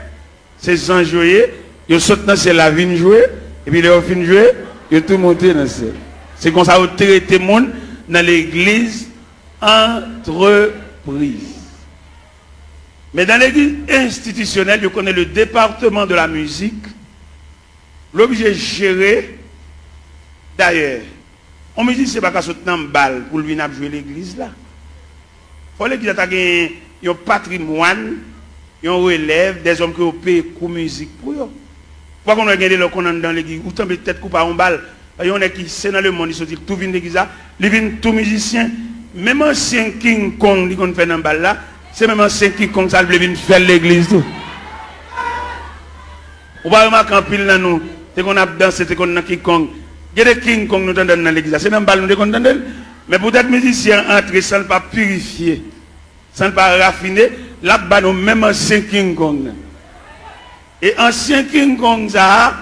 ces anges joués, ils sautent dans le ciel, la vigne jouer, et puis ils ont fini de jouer, ils ont tout monté dans le ciel. C'est comme ça qu'ils ont traité le monde dans l'église entreprise. Mais dans l'église institutionnelle, ils connaissent le département de la musique, l'objet de gérer. D'ailleurs, on me dit que ce n'est pas qu'à sauter dans une balle pour venir jouer l'église là. Il faut l'église ait un patrimoine, un relève, des hommes qui ont payé coup musique pour eux. Pourquoi on a gagné le qu'on dans l'église, ou peut-être couper en balle, il y en a qui c'est dans le monde, ils sont tout vient l'église là, ils viennent tout musicien, même ancien King Kong qui fait dans la balle là, c'est même ancien King Kong ça vient faire l'église tout. On va remarquer en pile là nous, c'est qu'on a dansé, c'est qu'on a King Kong. Il y a des King Kong nous entendons dans l'église. C'est dans le bal nous entendons. Mais peut-être musiciens entrent sans ne pas purifier, sans ne pas raffiner, là-bas nous même ancien King Kong. Et ancien King Kong, ça,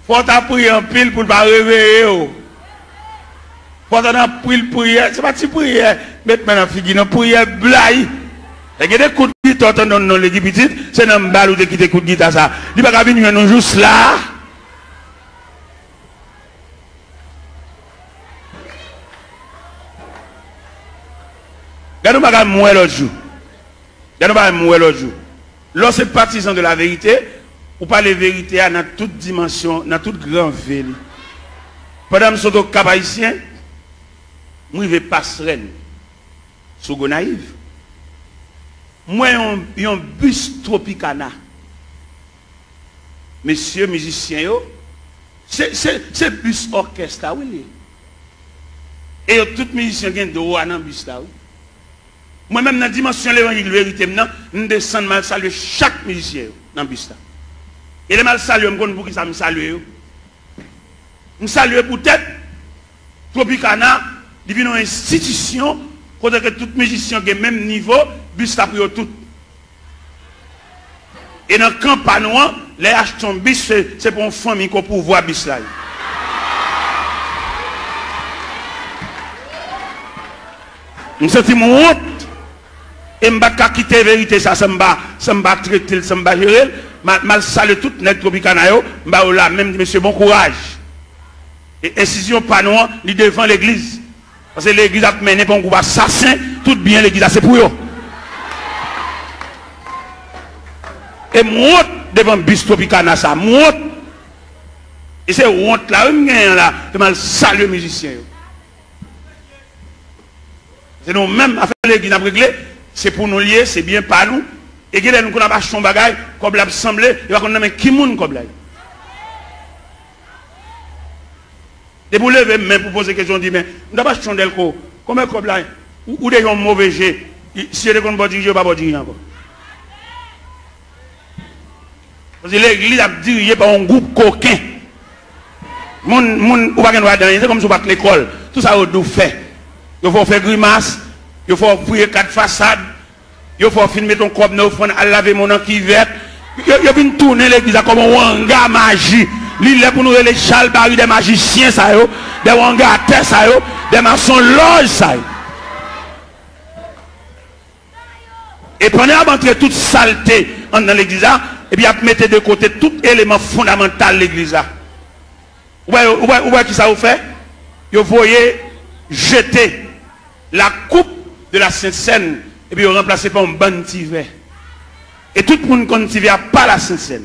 faut appuyer en pile pour ne pas réveiller. Faut appuyer prière, c'est pas si prière, mettre maintenant figure, non prière blague. Il y a des coups de guitare dans l'équipe petite, c'est dans le bal où tu quittes coups de guitare ça. Il va pas venir nous juste là. Regardez-nous pas mourir l'autre jour. Regardez-nous pas mourir l'autre jour. Lorsque partisan de la vérité, ou pas les vérités dans toute dimension, dans toute grande ville. Pendant que je suis au Cap Haïtien, moi je vais passerelle sur Gonaïve. Moi j'ai un bus Tropicana. Messieurs musiciens, c'est bus orchestre, oui. Et tout musicien qui est de haut dans le bus là, oui. Moi-même, dans la dimension de l'évangile de vérité, je descends mal saluer chaque musicien dans le bus là. Et les mal saluer, je me pour qui ça me salue. Je salue peut-être, Tropicana, il vient une institution, pour que tout musicien ait le même niveau, bus là pour tout. Et dans le campagne, les achetons bus, c'est pour une famille qu'on peut voir bus là. Je me sens mon honte. Et je ne vais pas quitter la vérité, ça ne va pas traiter, ça ne va pas gérer. Je vais saluer tout le Tropicana, je vais là, même monsieur, bon courage. Et incision pas noire, il devant l'église. Parce que l'église a mené pour un groupe assassin, tout bien l'église, c'est pour eux. Et moi, devant le bus Tropicana, ça, moi, et c'est honte là, je vais saluer les musiciens. C'est nous-mêmes, à faire l'église, à régler. C'est pour nous lier, c'est bien pas nous. Et que nous avons acheté un bagage, comme l'a semblé, il va qu'on a qui moun comme là. Et pour lever même pour poser question, on dit mais nous n'avons pas acheté un delco. Comment comme là ou des gens mauvais jets. Si il y a des gens qui ne pas diriger encore. Parce que l'église a dirigé par un groupe coquin. Moun ou pas qu'on va dans, c'est comme si on va l'école. Tout ça on doit faire. Il faut faire grimace. Il faut prier 4 façades. Il faut filmer ton corps, il faut laver mon qui vert. Il faut tourner l'église comme un wanga magie. Il est pour nous les chalbari des magiciens, ça, des wanga à terre, ça, des maçons loges, ça. Et pendant d'entrer toute saleté dans l'église, et puis il mettre de côté tout élément fondamental de l'église. Vous voyez qui ça vous fait? Vous voyez jeter la coupe de la Sainte Seine et puis remplacé par un bon tiver. Et tout le monde connaît tiver pas la Sainte Seine.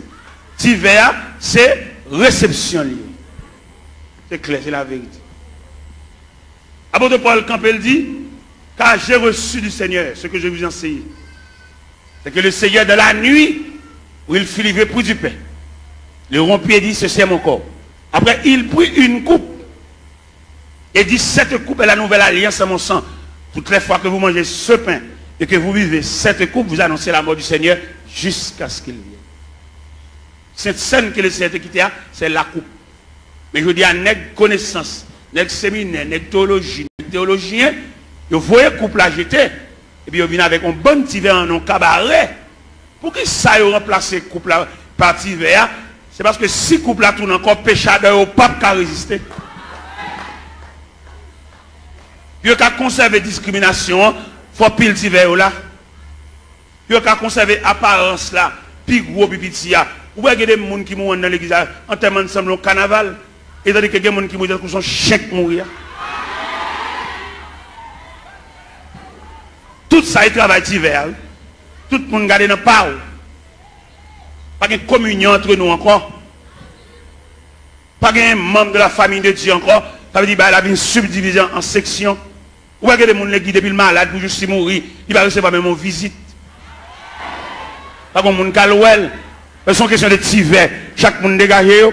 Tiver, c'est réception liée. C'est clair, c'est la vérité. Apôtre Paul Campbell dit, car j'ai reçu du Seigneur ce que je vous enseigne. C'est que le Seigneur de la nuit, où il fut livré pour du pain, le rompit et dit, ceci est mon corps. Après, il prit une coupe et dit, cette coupe est la nouvelle alliance à mon sang. Toutes les fois que vous mangez ce pain et que vous vivez cette coupe, vous annoncez la mort du Seigneur jusqu'à ce qu'il vienne. Cette scène que le Seigneur quitté, c'est la coupe. Mais je dis à nègre connaissance, nègre séminaire, nègre théologie, nègre théologien, vous voyez la coupe la jeter, et puis vous venez avec un bon petit verre en un cabaret. Pour que ça ait remplacé la coupe là par petit verre, c'est parce que si la coupe là tourne encore péchadeur au pape qui a résisté. Il y a conserver discrimination, il faut pile petit verre là. Il y a conserver apparence là, puis gros puis petit là. Ou bien il y a des gens qui mourent dans l'église en termes ensemble au carnaval, et tandis que il y a des gens qui mourent dans son chèque mourir. Tout ça, il travaille hiver. Tout le monde garde dans le pas. Pas de communion entre nous encore. Pas de membre de la famille de Dieu encore. Ça veut dire qu'il y a une subdivision en sections. Ou bien il y a des gens qui depuis le malade pour juste mourir, il va recevoir même une visite. Pas comme les gens qui c'est une question de tiver. Chaque monde dégagé.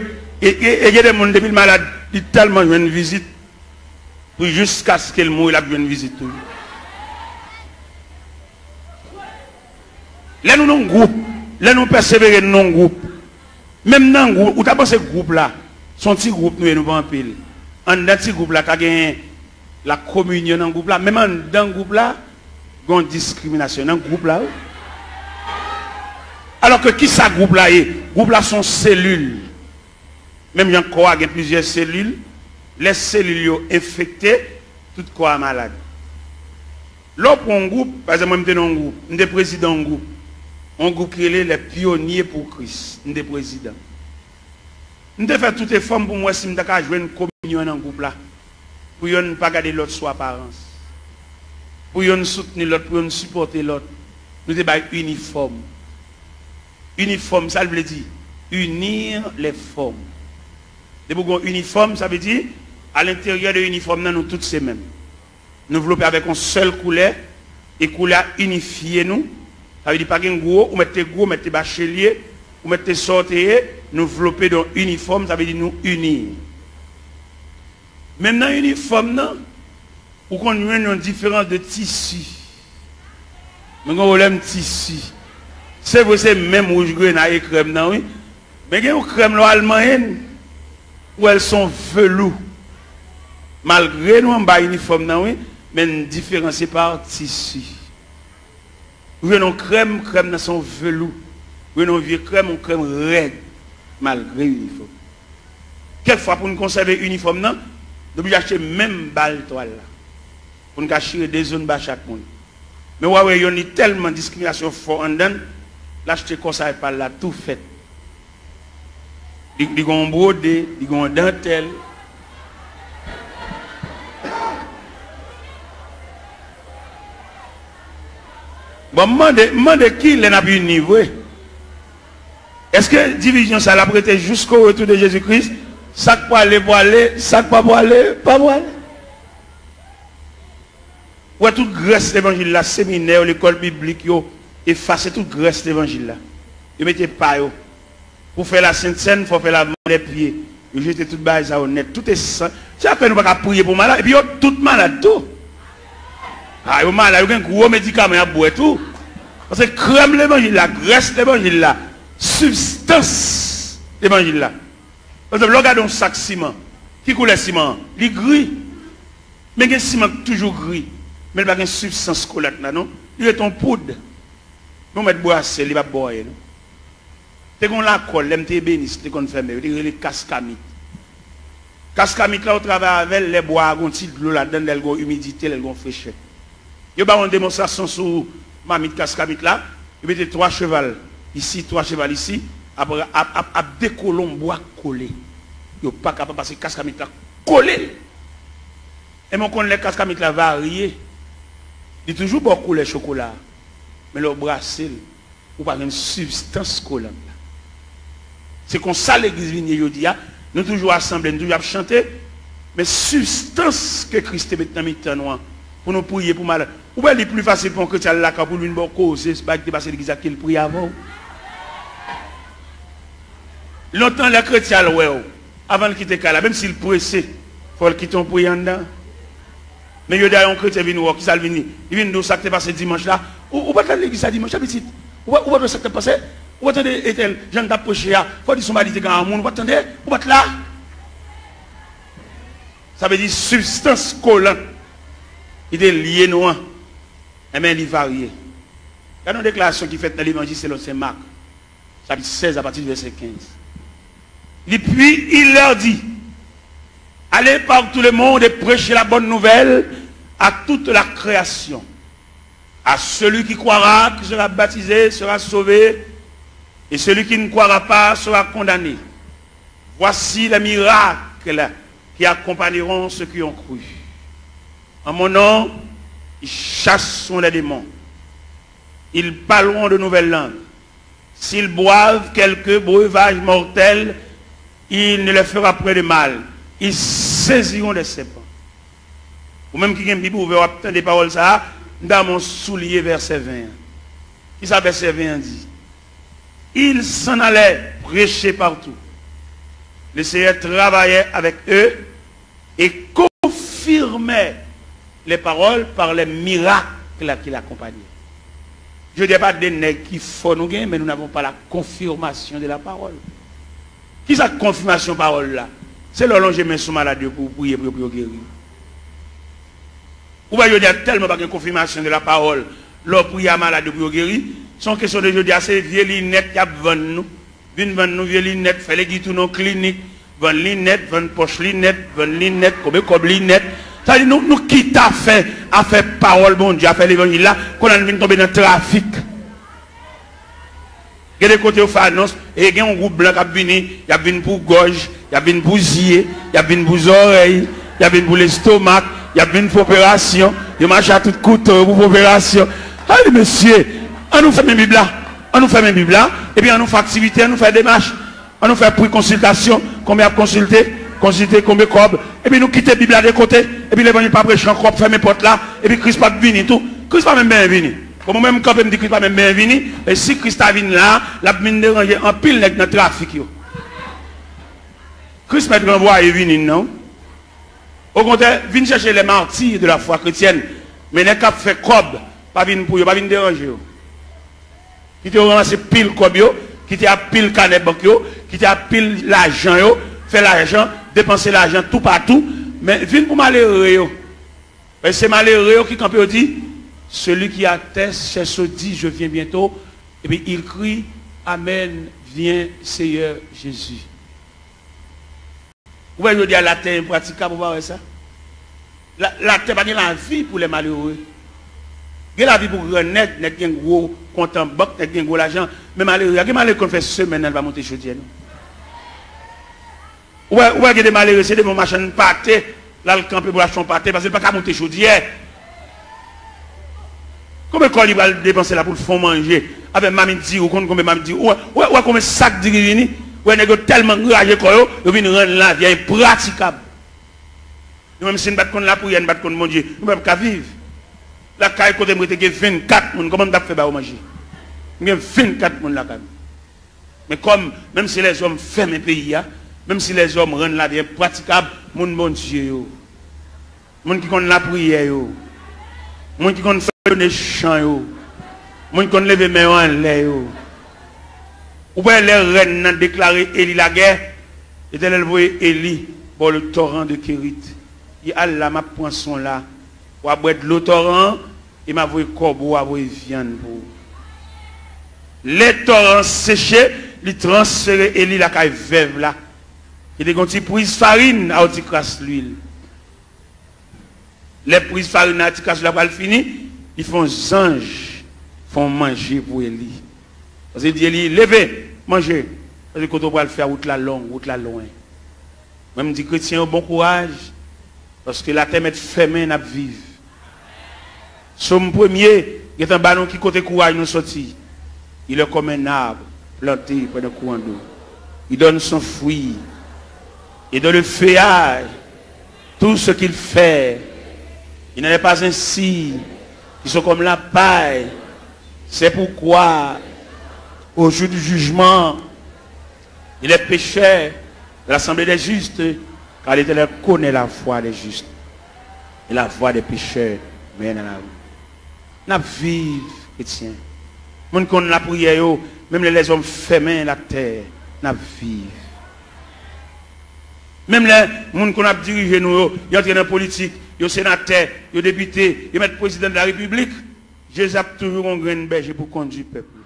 Et il y a des gens depuis le malade, ils tellement une visite. Jusqu'à ce qu'il meure, il a une visite. Là, nous avons un groupe. Là, nous persévérons dans un groupe. Même dans un groupe, où tu as pensé ce groupe là, son petit groupe, nous ne pas en pile. En dans ce groupe là, il y a la communion dans le groupe là. Même dans le groupe là, il y a une discrimination dans le groupe là. Alors que qui ça groupe là est? Groupe là sont cellules. Même il y a encore plusieurs cellules. Les cellules sont infectées, tout corps malade. Là pour un groupe, par exemple, moi je suis dans un groupe, je suis président d'un groupe. Un groupe qui est les pionniers pour Christ. Je suis président. Je fais toutes les formes pour moi si je veux jouer une communion dans le groupe là. Pour ne pas garder l'autre sous apparence. Pour ne soutenir l'autre, pour ne supporter l'autre. Nous devons être uniformes. Uniforme, ça veut dire unir les formes. De uniforme, ça veut dire à l'intérieur de l'uniforme, nous toutes ces mêmes. Nous développer avec une seule couleur et couleur unifiée nous. Ça veut dire pas qu'un gros, ou mettez bachelier, ou mettez sortir, nous développer dans uniforme, ça veut dire nous unir. Même dans l'uniforme, ou qu'on a une différence de tissu. Mais on a un tissu. C'est vrai, c'est même rouge grenade et crème, non, oui. Mais il y a une crème allemande où elles sont velours. Malgré nous, on a un uniforme, non, oui, mais différencié par tissu. Vous avez une crème, crème sont velours. Vous avez une vieille crème, une crème raide, malgré l'uniforme. Quelquefois, pour nous conserver l'uniforme, nous devons acheter même balle toile là. Pour nous cacher des zones bas chaque monde. Mais ouais, il y a tellement de discrimination fort en dedans. L'acheter comme ça, par là, tout fait. Ils ont brodé, ils ont dentelle. Bon, demandez qui n'a plus niveau. Est-ce que division ça l'a prêté jusqu'au retour de Jésus-Christ? Ça peut aller pour aller, ça peut pas aller, pas pour aller. Ouais, toute grâce l'évangile là, séminaire, l'école biblique, effacer toute grâce l'évangile là. Ils mettez pas yo. Pour faire la Sainte Seine, il faut faire la main des pieds. Ils jetez tout bas ça honnête. Tout est sain. C'est après nous pas prier pour malade. Et puis tout malade tout. Ah, yo malade, yo un gros médicament à boire tout. Parce que crème l'évangile là, graisse l'évangile là, substance l'évangile là. Parce que regarde un sac ciment. Qui coule le ciment? Il est gris. Mais le ciment toujours gris. Mais il n'y a pas de substance collante là, non? Il est en poudre. Nous mettons boisser, il va boire. C'est qu'on la colle, l'MT bénisse, c'est qu'on fait, il y a les cascamites. Cascamites là, on travaille avec les bois, on tire de l'eau là-dedans, elles ont humidité, elles ont fraîcheur. Il y a une démonstration sur mamite cascamite là, il y a 3 chevals ici, 3 chevals ici, après, à des colons bois collés. Il n'y a pas capable de passer cascamite là collé. Et mon con les cascamites là variés. Il y a toujours beaucoup de chocolat. Mais le brasser, ou pas une substance collante. C'est comme ça l'église dit, nous toujours assemblés, nous toujours chanter, mais substance que Christ met dans le noir pour nous prier pour malade. Ou bien il est plus facile pour un chrétien là pour lui une cause, c'est pas que passer l'église qu'il prie avant. Longtemps les chrétiens avant de quitter là, même s'il pressé, il faut le quitter en priant dedans. Mais il y a un chrétien qui s'est venu, il vient nous ça qui passé dimanche là. Ou pas l'église à dimanche, petit. Ou pas ça qui passé. Ou attendez, Ethel, j'en ai prêché, faut dire son mari est un monde, ou attendez, ou pas là. Ça veut dire substance collante. Il est lié noir. Et bien il varie. Il y a une déclaration qui fait dans l'évangile, c'est Saint Marc, chapitre 16 à partir du verset 15. Et puis il leur dit, allez par tout le monde et prêchez la bonne nouvelle à toute la création. À celui qui croira, qui sera baptisé, sera sauvé, et celui qui ne croira pas sera condamné. Voici les miracles qui accompagneront ceux qui ont cru. En mon nom, ils chasseront les démons. Ils parleront de nouvelles langues. S'ils boivent quelques breuvages mortels, il ne leur fera point de mal. Ils saisiront des serpents. Ou même qui a une Bible ouverte, des paroles ça, dans mon soulier, verset 20. Qui ça, verset 20 dit? Ils s'en allaient prêcher partout. Le Seigneur travaillait avec eux et confirmait les paroles par les miracles qui l'accompagnaient. Je ne dis pas des nègres qui font nous gagner, mais nous n'avons pas la confirmation de la parole. Qui est cette confirmation parole là? C'est leur longer main sous malade pour prier pour guérir. Ou bien, il y a tellement de confirmation de la parole. Leur prière malade pour guérir. Son question de jeudi, c'est vieux lunettes qui a vendu nous. Vine vendre nous vieux lunettes, fait les guitous nos cliniques, vendre lunettes, vendre poche lunettes, vendre lunettes, comme lunettes. Ça dit, nous qui t'a fait, à faire parole, bon Dieu, à faire l'évangile là, qu'on a venu tomber dans le trafic. Il y a des côtés où fait annonce, et il y a un groupe blanc qui a venu, il y a venu pour gorge, il y a venu pour zier, il y a venu pour oreilles, il y a venu pour l'estomac, il y a venu pour opération, il marche à tout couteau pour opération. Allez, monsieur, on nous fait mes Bibles là, on nous fait mes Bibles là, et puis on nous fait activité, on nous fait démarche, on nous fait consultation, combien consulter, combien cob, et puis nous quitter la Bible là de côté, et puis l'évangile pas prêcher encore, faire mes portes là, et puis Christ pas venu tout, Christ pas même bien venu. Comme même quand me dit Christ pas même bien venu, et si Christ a venu là, la mine déranger en pile dans le trafic yo. Christ met renvoyer venu non. Au contraire, vient chercher les martyrs de la foi chrétienne, mais les cap fait cob, pas venu pour yo, pas venu déranger yo. Qui te ramassé pile cob yo, qui te a pile canet banque yo, qui te a pile l'argent yo, fait l'argent, dépenser l'argent tout partout, mais vient pour malheureux yo. Et c'est malheureux yo qui quand peut dit celui qui atteste, chez ce dit, je viens bientôt. Et puis il crie, Amen, viens Seigneur Jésus. Vous voyez, je dis à la terre impraticable, vous voyez ça? La terre pas la vie pour les malheureux. Il y a la vie pour renaître, il y a un gros compte en banque, il y a un gros l'argent. Mais malheureux, il y a des malheureux qui fait semaine, elle va monter chaudière. Vous voyez, il y a des malheureux, c'est des bons machins pâtés, là le camp pour acheter pâté, parce qu'il n'y a pas qu'à monter chaudière. Combien de il va dépenser là pour le fond manger? Avec mamie dit, ou combien mamie dit, ou combien de sacs de rivini? Ou est tellement enragé que vous venez rendre la vie impraticable. Nous même si nous battons la prière, nous battons mon Dieu, nous ne pouvons pas vivre. La caille côté moi, il y a 24 personnes, comment on fait pour manger? Il y a 24 personnes là. Mais comme, même si les hommes ferment le pays, même si les hommes rendent la vie impraticable, mon Dieu, mon qui connaît la prière, mon qui connaît les chants, mon qui connaît lever mes mains en l'air. Ou bien les reines ont déclaré Élie la guerre, et elle voyait Élie pour le torrent de Kérit. Il a là, ma poisson là, ou à boire de l'eau torrent, et m'a voyé corbeau, à voyé viande pour. Les torrents séchés, ils transféraient Élie la caille veuve là. Il a dit prise farine à crasse l'huile. Les prises farine à crasse la fini, ils font anges, font manger pour Élie. Parce qu'il dit Élie, levez, mangez. Parce que quand on va le faire, route la longue, route la loin. Même dit chrétien, bon courage. Parce que la terre est fermée, n'a vivre. Somme premier, il y a un ballon qui côté courage nous sortit. Il est comme un arbre planté près d'un courant d'eau. Il donne son fruit. Et dans le feuillage, tout ce qu'il fait, il n'est pas ainsi. Ils sont comme la paille. C'est pourquoi, au jour du jugement, il est pécheur de l'assemblée des justes, car l'Éternel connaît la foi des justes. Et la foi des pécheurs mène à la rue. N'a vive, chrétien. Même quand on a prié, même les hommes fermés la terre, n'a vive. Même les gens qu'on a dirigé nous, ils entrent dans la politique, ils sont sénateurs, ils sont députés, ils mettent président de la République. Jésus a toujours un grain de berger pour conduire le peuple.